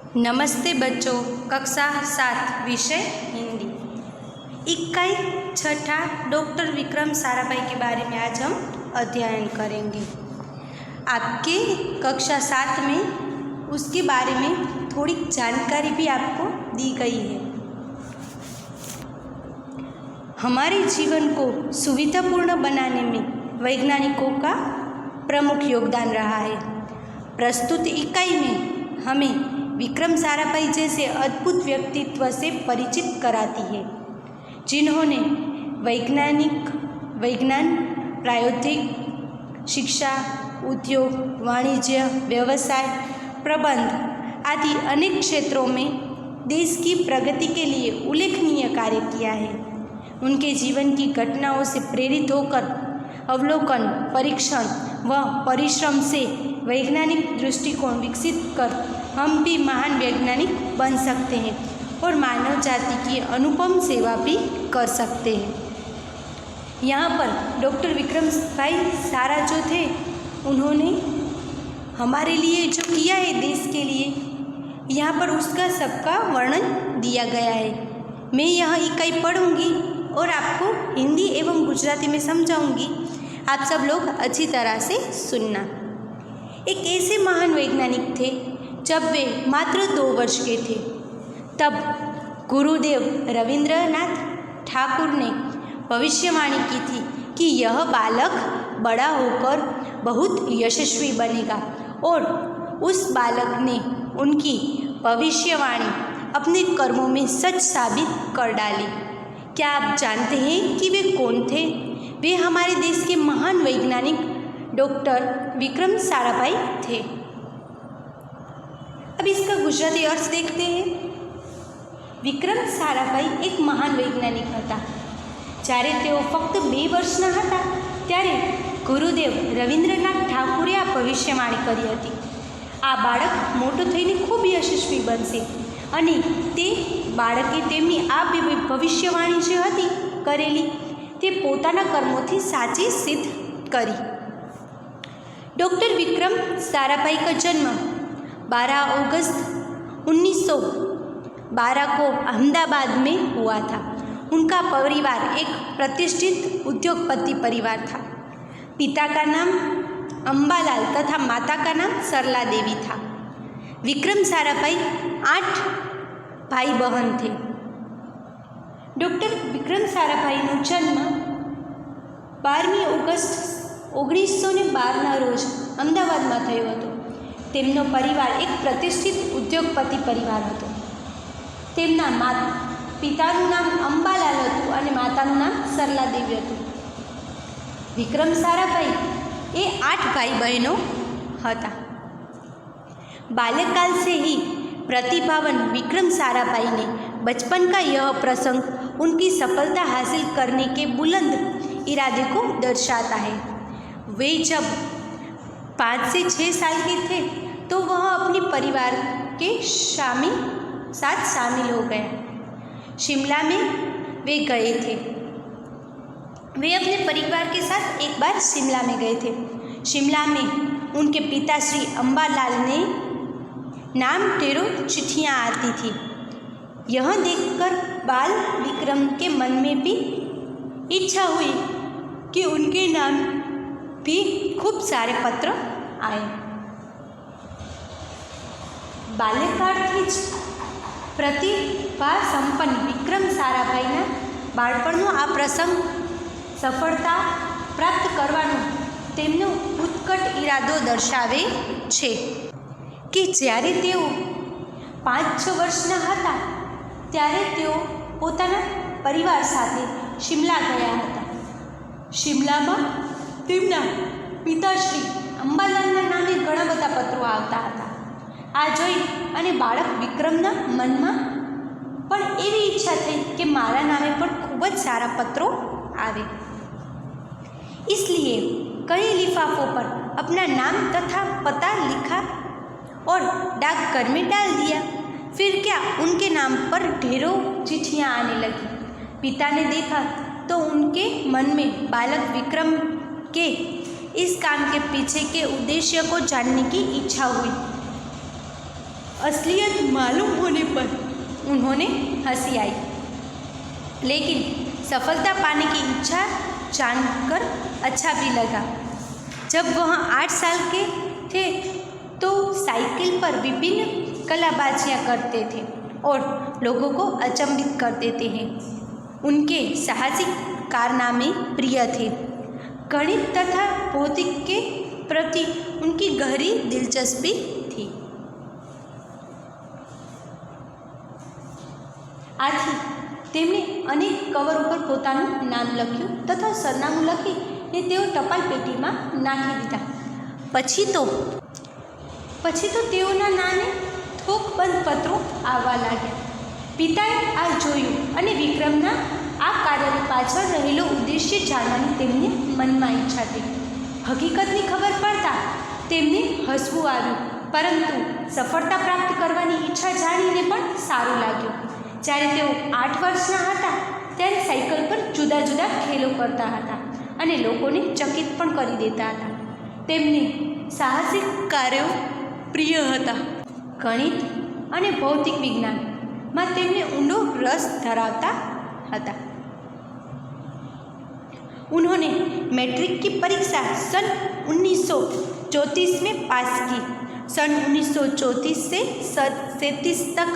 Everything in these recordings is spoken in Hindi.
नमस्ते बच्चों, कक्षा 7 विषय हिंदी। इकाई छठा डॉक्टर विक्रम साराभाई के बारे में आज हम अध्ययन करेंगे। आपके कक्षा 7 में उसके बारे में थोड़ी जानकारी भी आपको दी गई है। हमारे जीवन को सुविधापूर्ण बनाने में वैज्ञानिकों का प्रमुख योगदान रहा है। प्रस्तुत इकाई में हमें विक्रम साराभाई जैसे अद्भुत व्यक्तित्व से परिचित कराती है, जिन्होंने विज्ञान, प्रायोगिक शिक्षा, उद्योग, वाणिज्य, व्यवसाय, प्रबंध आदि अनेक क्षेत्रों में देश की प्रगति के लिए उल्लेखनीय कार्य किया है। उनके जीवन की घटनाओं से प्रेरित होकर अवलोकन, परीक्षण व परिश्रम से वैज्ञानिक दृष्टिकोण विकसित कर हम भी महान वैज्ञानिक बन सकते हैं और मानव जाति की अनुपम सेवा भी कर सकते हैं। यहाँ पर डॉक्टर विक्रम भाई सारा जो थे, उन्होंने हमारे लिए जो किया है देश के लिए, यहाँ पर उसका सबका वर्णन दिया गया है। मैं यह इकाई पढ़ूंगी और आपको हिंदी एवं गुजराती में समझाऊंगी। आप सब लोग अच्छी तरह से सुनना। एक ऐसे महान वैज्ञानिक थे जब वे मात्र 2 वर्ष के थे, तब गुरुदेव रविंद्रनाथ ठाकुर ने भविष्यवाणी की थी कि यह बालक बड़ा होकर बहुत यशस्वी बनेगा, और उस बालक ने उनकी भविष्यवाणी अपने कर्मों में सच साबित कर डाली। क्या आप जानते हैं कि वे कौन थे? वे हमारे देश के महान वैज्ञानिक डॉक्टर विक्रम साराभाई थे। अब इसका गुजराती अर्थ देखते हैं। વિક્રમ સારાભાઈ એક મહાન વૈજ્ઞાનિક હતા। જ્યારે તેઓ ફક્ત 2 વર્ષના હતા ત્યારે ગુરુદેવ રવિન્દ્રનાથ ઠાકુરે આ ભવિષ્યવાણી કરી હતી, આ બાળક મોટો થઈને ખૂબ યશસ્વી બનશે, અને તે બાળકે તેમની આ ભવિષ્યવાણી જે હતી કરેલી તે પોતાના કર્મોથી સાચી સિદ્ધ કરી। डॉक्टर विक्रम साराभाई का जन्म 12 अगस्त 1912 को अहमदाबाद में हुआ था। उनका परिवार एक प्रतिष्ठित उद्योगपति परिवार था। पिता का नाम अंबालाल तथा माता का नाम सरला देवी था। विक्रम साराभाई 8 भाई बहन थे। डॉक्टर विक्रम साराभाईનો जन्म 12 ઓગસ્ટ 1912ના રોજ અમદાવાદમાં થયો હતો। તેમનો પરિવાર એક પ્રતિષ્ઠિત ઉદ્યોગપતિ પરિવાર હતો। તેમના પિતાનું નામ અંબાલાલ હતું અને માતાનું નામ સરલા દેવી હતું। વિક્રમ સારાભાઈ એ 8 भाई बहनों હતા। बाल्यकाल से ही प्रतिभावान विक्रम साराभाई ने बचपन का यह प्रसंग उनकी सफलता हासिल करने के बुलंद इरादे को दर्शाता है। वे जब 5 से 6 साल के थे तो वह अपने परिवार के साथ शामिल हो गए। शिमला में वे गए थे। वे अपने परिवार के साथ एक बार शिमला में गए थे। शिमला में उनके पिता श्री अंबालाल ने नाम ढेरों चिट्ठियाँ आती थी। यह देखकर बाल विक्रम के मन में भी इच्छा हुई कि उनके नाम भी खूब सारे पत्र आए। बाल्यकाळથી જ પ્રતિભા સંપન્ન વિક્રમ સારાભાઈના બાળપણનો આ પ્રસંગ સફળતા પ્રાપ્ત કરવાનો તેમનો ઉત્કટ ઈરાદો દર્શાવે છે કે જ્યારે તેઓ 5-6 વર્ષના હતા ત્યારે તેઓ પોતાના પરિવાર સાથે શિમલા ગયા હતા। શિમલામાં તેમના પિતાશ્રી અંબાલાલના નામે ઘણા બધા પત્રો આવતા હતા। આ જોઈ અને બાળક વિક્રમના મનમાં પણ એવી ઈચ્છા થઈ કે મારા નામે પણ ખૂબ જ સારા પત્રો આવે। इसलिए कई लिफाफों पर अपना नाम तथा पता लिखा और डाकघर में डाल दिया। फिर क्या, उनके नाम पर ढेरों चिट्ठियाँ आने लगी। पिता ने देखा तो उनके मन में बालक विक्रम के इस काम के पीछे के उद्देश्य को जानने की इच्छा हुई। असलियत मालूम होने पर उन्होंने हंसी आई, लेकिन सफलता पाने की इच्छा जानकर अच्छा भी लगा। जब वह 8 साल के थे तो साइकिल पर विभिन्न कलाबाजियाँ करते थे और लोगों को अचंभित कर देते हैं। उनके साहसिक कारनामे प्रिय थे। गणित तथा भौतिक के प्रति उनकी गहरी दिलचस्पी थी। आથી તેમણે અનેક કવર ઉપર પોતાનું નામ લખ્યું તથા સરનામું લખીને તેઓ ટપાલ પેટીમાં નાખી દીધા। પછી તો તેઓના નામે થોકબંધ પત્રો આવવા લાગ્યા। પિતાએ આ જોયું અને વિક્રમના આ કાર્યની પાછળ રહેલો ઉદ્દેશ્ય જાણવાની તેમને મનમાં ઈચ્છા થઈ। હકીકતની ખબર પડતા તેમને હસવું આવ્યું, પરંતુ સફળતા પ્રાપ્ત કરવાની ઈચ્છા જાણીને પણ સારું લાગ્યું। જ્યારે તેઓ 8 વર્ષના હતા ત્યારે સાયકલ પર જુદા જુદા ખેલો કરતા હતા અને લોકોને ચકિત પણ કરી દેતા હતા। તેમને સાહસિક કાર્યો પ્રિય હતા। ગણિત અને ભૌતિક વિજ્ઞાનમાં તેમને ઊંડો રસ ધરાવતા હતા। उन्होंने मैट्रिक की परीक्षा सन 1934 में पास की। सन 1934 से 37 तक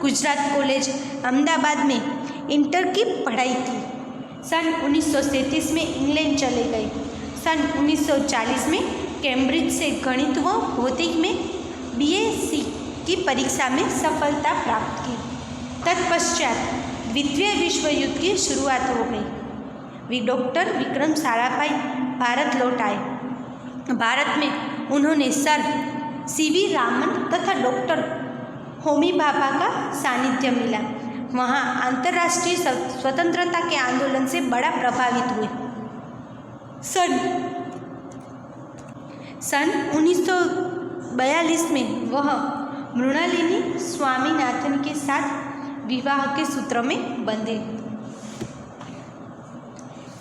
गुजरात कॉलेज अहमदाबाद में इंटर की पढ़ाई की। सन 1937 में इंग्लैंड चले गए। सन 1940 में कैम्ब्रिज से गणित व भौतिक में BSc की परीक्षा में सफलता प्राप्त की। तत्पश्चात द्वितीय विश्व युद्ध की शुरुआत हो गई। डॉक्टर विक्रम साराभाई भारत लौट आए। भारत में उन्होंने सर CV रामन तथा डॉक्टर होमी भाभा का सानिध्य मिला। वहाँ अंतर्राष्ट्रीय स्वतंत्रता के आंदोलन से बड़ा प्रभावित हुए। सन 1942 में वह मृणालिनी स्वामीनाथन के साथ विवाह के सूत्र में बंधे।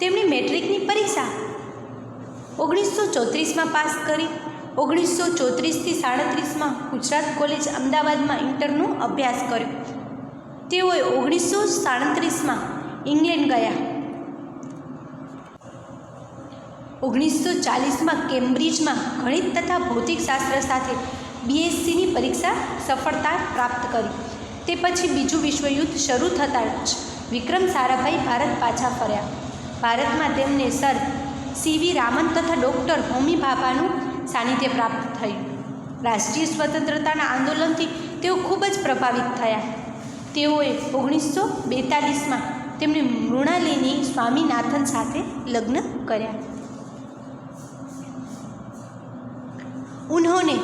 તેમણે મેટ્રિકની પરીક્ષા 1934માં પાસ કરી। 1934થી 37માં ગુજરાત કોલેજ અમદાવાદમાં ઇન્ટરનો અભ્યાસ કર્યો। તેઓએ 1937માં ઇંગ્લેન્ડ ગયા। 1940માં કેમ્બ્રિજમાં ગણિત તથા ભૌતિકશાસ્ત્ર સાથે BScની પરીક્ષા સફળતા પ્રાપ્ત કરી। તે પછી બીજું વિશ્વયુદ્ધ શરૂ થતાં જ વિક્રમ સારાભાઈ ભારત પાછા ફર્યા। ભારતમાં તેમને સર CV રામન તથા ડૉક્ટર હોમી ભાભાનું સાનિધ્ય પ્રાપ્ત થયું। રાષ્ટ્રીય સ્વતંત્રતાના આંદોલનથી તેઓ ખૂબ જ પ્રભાવિત થયા। તેઓએ 1942માં તેમણે મૃણાલિની સ્વામીનાથન સાથે લગ્ન કર્યા। उन्होंने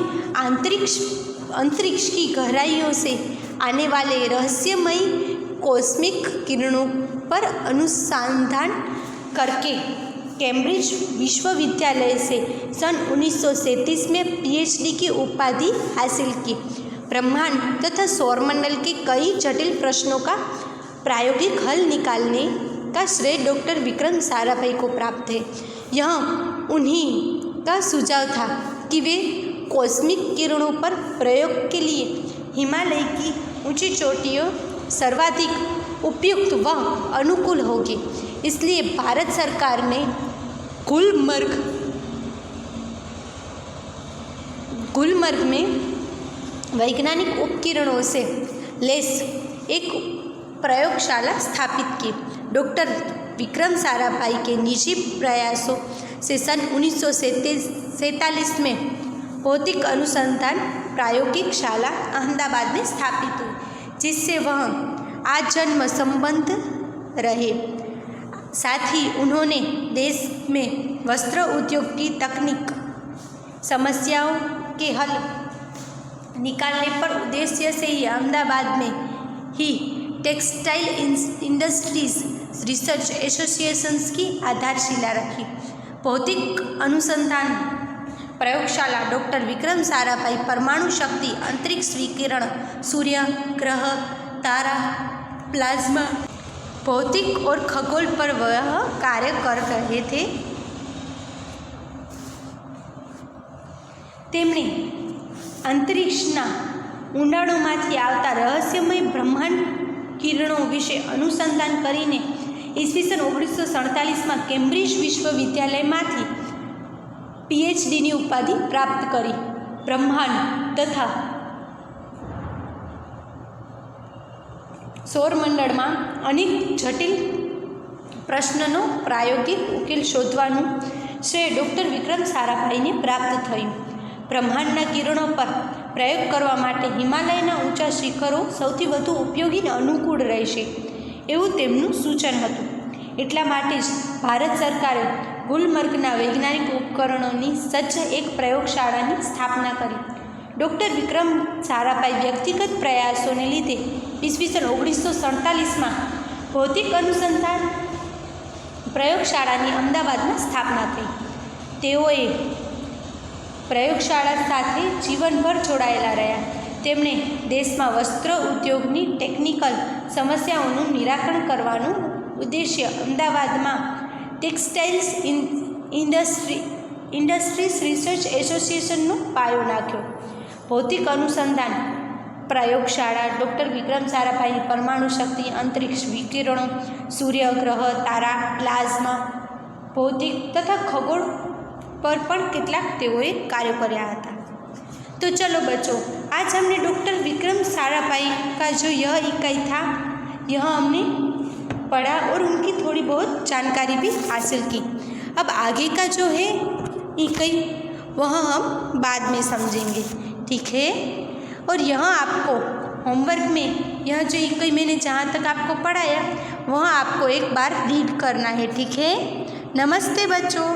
अंतरिक्ष की गहराइयों से आने वाले रहस्यमयी कॉस्मिक किरणों पर अनुसंधान करके कैम्ब्रिज विश्वविद्यालय से सन 1937 में PhD की उपाधि हासिल की। ब्रह्मांड तथा सौरमंडल के कई जटिल प्रश्नों का प्रायोगिक हल निकालने का श्रेय डॉक्टर विक्रम साराभाई को प्राप्त है। यह उन्हीं का सुझाव था कि वे कॉस्मिक किरणों पर प्रयोग के लिए हिमालय की ऊंची चोटियों सर्वाधिक उपयुक्त व अनुकूल होगी। इसलिए भारत सरकार ने गुलमर्ग में वैज्ञानिक उपकरणों से लैस एक प्रयोगशाला स्थापित की। डॉक्टर विक्रम साराभाई के निजी प्रयासों से सन 1947 में भौतिक अनुसंधान प्रायोगिक शाला अहमदाबाद में स्थापित हुई, जिससे वह आजन्म संबंध रहे। साथ ही उन्होंने देश में वस्त्र उद्योग की तकनीक समस्याओं के हल निकालने पर उद्देश्य से ही अहमदाबाद में ही टेक्सटाइल इंडस्ट्रीज रिसर्च एसोसिएशंस की आधारशिला रखी। भौतिक अनुसंधान प्रयोगशाला डॉक्टर विक्रम साराभाई परमाणु शक्ति, अंतरिक्ष विकिरण, सूर्य, ग्रह, तारा, प्लाज्मा, भौतिक और खगोल पर वह कार्य कर रहे थे। તેમણે અંતરિક્ષના ઊંડાણોમાંથી આવતા રહસ્યમય બ્રહ્માંડ કિરણો વિશે અનુસંધાન કરીને ઈસવીસન 1947માં કેમ્બ્રિજ વિશ્વવિદ્યાલયમાંથી પીએચડીની ઉપાધિ પ્રાપ્ત કરી. બ્રહ્માંડ તથા સૌરમંડળમાં અનેક જટિલ પ્રશ્નનો પ્રાયોગિક ઉકેલ શોધવાનું શ્રેય ડૉક્ટર વિક્રમ સારાભાઈને પ્રાપ્ત થયું. બ્રહ્માંડના કિરણો પર પ્રયોગ કરવા માટે હિમાલયના ઊંચા શિખરો સૌથી વધુ ઉપયોગી અને અનુકૂળ રહેશે એવું તેમનું સૂચન હતું. એટલા માટે જ ભારત સરકારે ગુલમર્ગના વૈજ્ઞાનિક ઉપકરણોની સજ્જ એક પ્રયોગશાળાની સ્થાપના કરી. ડૉક્ટર વિક્રમ સારાભાઈ વ્યક્તિગત પ્રયાસોને લીધે ઈસવીસન 1947માં ભૌતિક અનુસંધાન પ્રયોગશાળાની અમદાવાદમાં સ્થાપના થઈ. તેઓએ પ્રયોગશાળા સાથે જીવનભર જોડાયેલા રહ્યા. તેમણે દેશમાં વસ્ત્ર ઉદ્યોગની ટેકનિકલ સમસ્યાઓનું નિરાકરણ કરવાનું ઉદ્દેશ્ય અમદાવાદમાં ટેક્સટાઇલ્સ ઇન્ડસ્ટ્રીઝ રિસર્ચ એસોસિએશનનો પાયો નાખ્યો. ભૌતિક અનુસંધાન પ્રયોગશાળા ડૉક્ટર વિક્રમ સારાભાઈની પરમાણુ શક્તિ, અંતરિક્ષ વિકિરણો, સૂર્યગ્રહ, તારા, પ્લાઝમા, ભૌતિક તથા ખગોળ पर पण કેટલાક તેઓએ કાર્યો કર્યા હતા. तो चलो बच्चों, आज हमने डॉक्टर विक्रम साराभाई का जो यह इकाई था यह हमने पढ़ा और उनकी थोड़ी बहुत जानकारी भी हासिल की. अब आगे का जो है इकाई वह हम बाद में समझेंगे, ठीक है. और यहाँ आपको होमवर्क में यह जो इकाई मैंने जहाँ तक आपको पढ़ाया वह आपको एक बार रीड करना है, ठीक है. नमस्ते बच्चों.